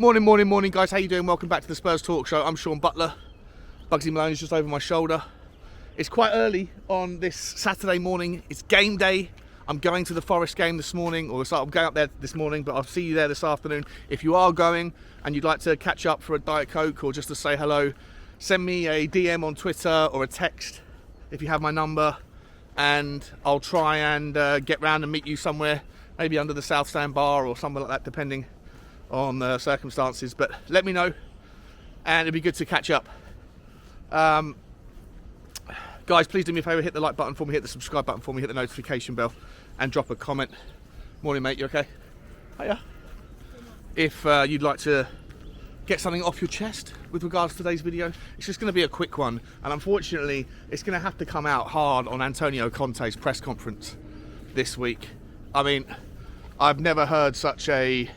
Morning, guys. How you doing? Welcome back to the Spurs Talk Show. I'm Sean Butler. Bugsy Malone is just over my shoulder. It's quite early on this Saturday morning. It's game day. I'm going to the Forest game this morning, I'm going up there this morning, but I'll see you there this afternoon. If you are going and you'd like to catch up for a Diet Coke or just to say hello, send me a DM on Twitter or a text if you have my number, and I'll try and get round and meet you somewhere, maybe under the South Stand bar or somewhere like that, depending on the circumstances. But let me know, and it'd be good to catch up. Guys, please do me a favour, hit the like button for me, hit the subscribe button for me, hit the notification bell, and drop a comment. Morning, mate, you okay? Hiya. If you'd like to get something off your chest with regards to today's video, it's just going to be a quick one, and unfortunately it's going to have to come out hard on Antonio Conte's press conference this week. I mean, I've never heard such a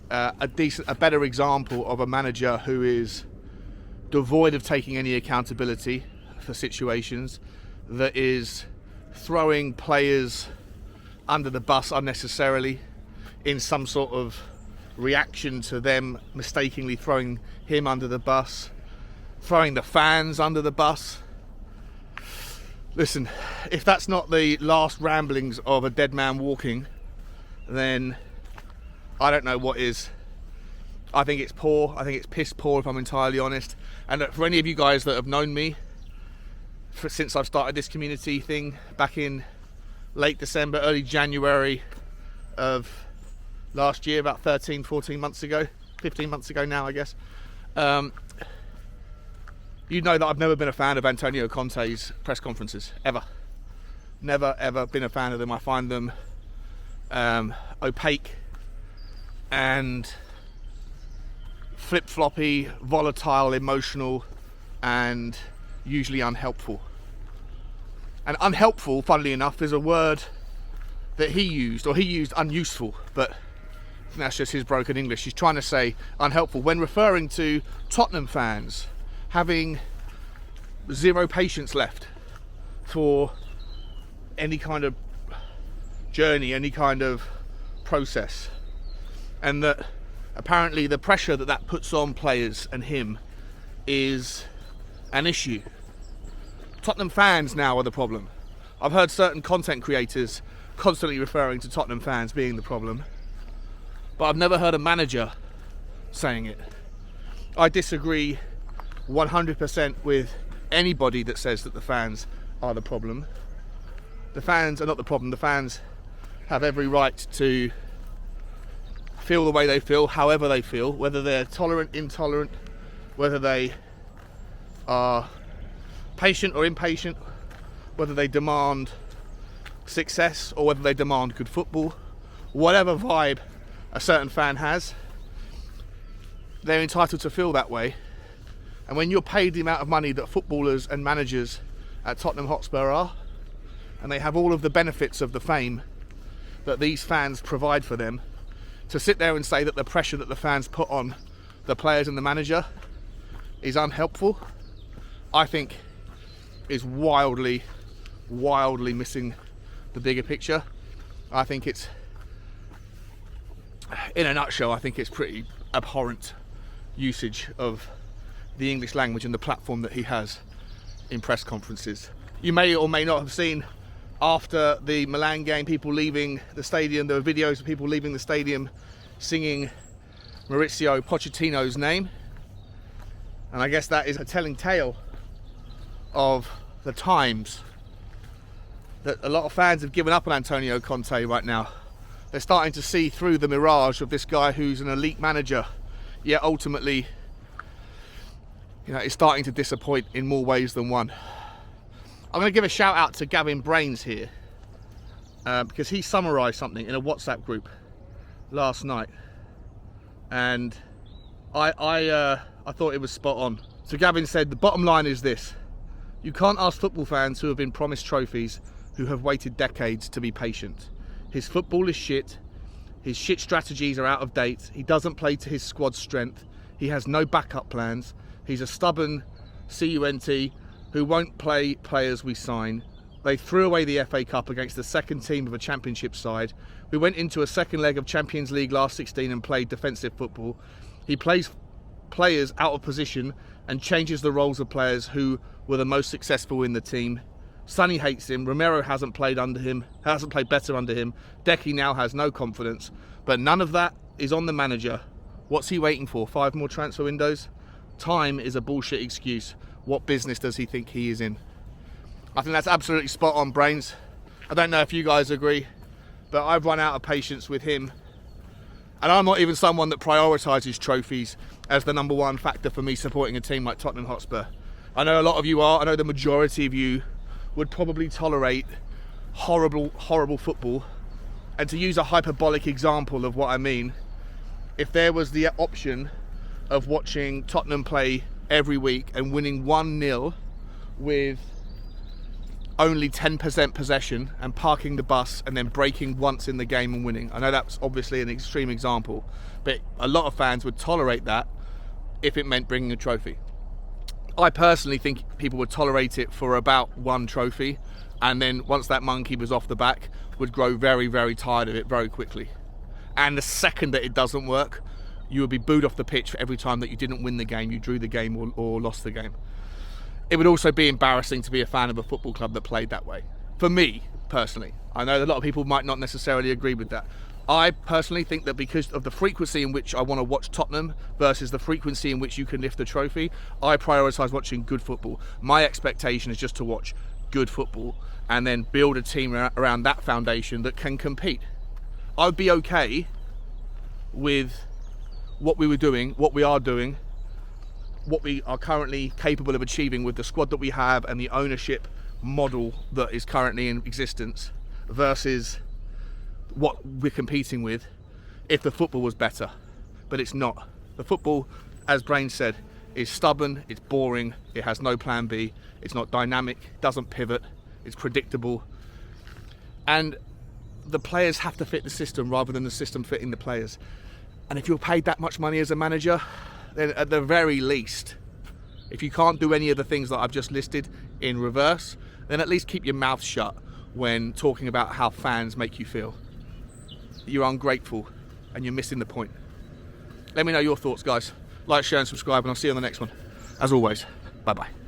better example of a manager who is devoid of taking any accountability for situations, that is throwing players under the bus unnecessarily in some sort of reaction to them mistakenly throwing him under the bus, throwing the fans under the bus. Listen, if that's not the last ramblings of a dead man walking, then I don't know what is. I think it's poor. I think it's piss poor, if I'm entirely honest. And for any of you guys that have known me since I've started this community thing back in late December, early January of last year, about 14 months ago, 15 months ago now, I guess, you know that I've never been a fan of Antonio Conte's press conferences, ever. Never, ever been a fan of them. I find them opaque and flip-floppy, volatile, emotional, and usually unhelpful. And unhelpful, funnily enough, is a word that he used unuseful, but that's just his broken English. He's trying to say unhelpful when referring to Tottenham fans having zero patience left for any kind of journey, any kind of process, and that apparently the pressure that puts on players and him is an issue. Tottenham fans now are the problem. I've heard certain content creators constantly referring to Tottenham fans being the problem, but I've never heard a manager saying it. I disagree 100% with anybody that says that the fans are the problem. The fans are not the problem. The fans have every right to feel the way they feel, however they feel, whether they're tolerant, intolerant, whether they are patient or impatient, whether they demand success or whether they demand good football. Whatever vibe a certain fan has, they're entitled to feel that way. And when you're paid the amount of money that footballers and managers at Tottenham Hotspur are, and they have all of the benefits of the fame that these fans provide for them, to sit there and say that the pressure that the fans put on the players and the manager is unhelpful, I think is wildly missing the bigger picture. I think it's, in a nutshell, I think it's pretty abhorrent usage of the English language and the platform that he has in press conferences. You may or may not have seen, after the Milan game, people leaving the stadium, there were videos of people leaving the stadium singing Mauricio Pochettino's name. And I guess that is a telling tale of the times that a lot of fans have given up on Antonio Conte right now. They're starting to see through the mirage of this guy who's an elite manager, yet ultimately, is starting to disappoint in more ways than one. I'm going to give a shout out to Gavin Brains here, because he summarised something in a WhatsApp group last night, and I thought it was spot on. So Gavin said, the bottom line is this: you can't ask football fans who have been promised trophies, who have waited decades, to be patient. His football is shit. His shit strategies are out of date. He doesn't play to his squad's strength. He has no backup plans. He's a stubborn CUNT who won't play players we sign. They threw away the FA Cup against the second team of a championship side. We went into a second leg of Champions League last 16 and played defensive football. He plays players out of position and changes the roles of players who were the most successful in the team. Sonny hates him. Romero hasn't played better under him. Decky now has no confidence. But none of that is on the manager. What's he waiting for? 5 more transfer windows? Time is a bullshit excuse. What business does he think he is in? I think that's absolutely spot on, Brains. I don't know if you guys agree, but I've run out of patience with him. And I'm not even someone that prioritises trophies as the number one factor for me supporting a team like Tottenham Hotspur. I know a lot of you are. I know the majority of you would probably tolerate horrible football. And to use a hyperbolic example of what I mean, if there was the option of watching Tottenham play every week and winning 1-0 with only 10% possession and parking the bus and then breaking once in the game and winning. I know that's obviously an extreme example, but a lot of fans would tolerate that if it meant bringing a trophy. I personally think people would tolerate it for about 1 trophy, and then once that monkey was off the back, would grow very, very tired of it very quickly. And the second that it doesn't work, you would be booed off the pitch for every time that you didn't win the game, you drew the game or lost the game. It would also be embarrassing to be a fan of a football club that played that way. For me, personally. I know a lot of people might not necessarily agree with that. I personally think that because of the frequency in which I want to watch Tottenham versus the frequency in which you can lift a trophy, I prioritise watching good football. My expectation is just to watch good football and then build a team around that foundation that can compete. I would be okay with what we were doing, what we are doing, what we are currently capable of achieving with the squad that we have and the ownership model that is currently in existence versus what we're competing with if the football was better. But it's not. The football, as Brain said, is stubborn, it's boring, it has no plan B, it's not dynamic, doesn't pivot, it's predictable. And the players have to fit the system rather than the system fitting the players. And if you're paid that much money as a manager, then at the very least, if you can't do any of the things that I've just listed in reverse, then at least keep your mouth shut when talking about how fans make you feel. You're ungrateful and you're missing the point. Let me know your thoughts, guys. Like, share and subscribe, and I'll see you on the next one. As always, bye-bye.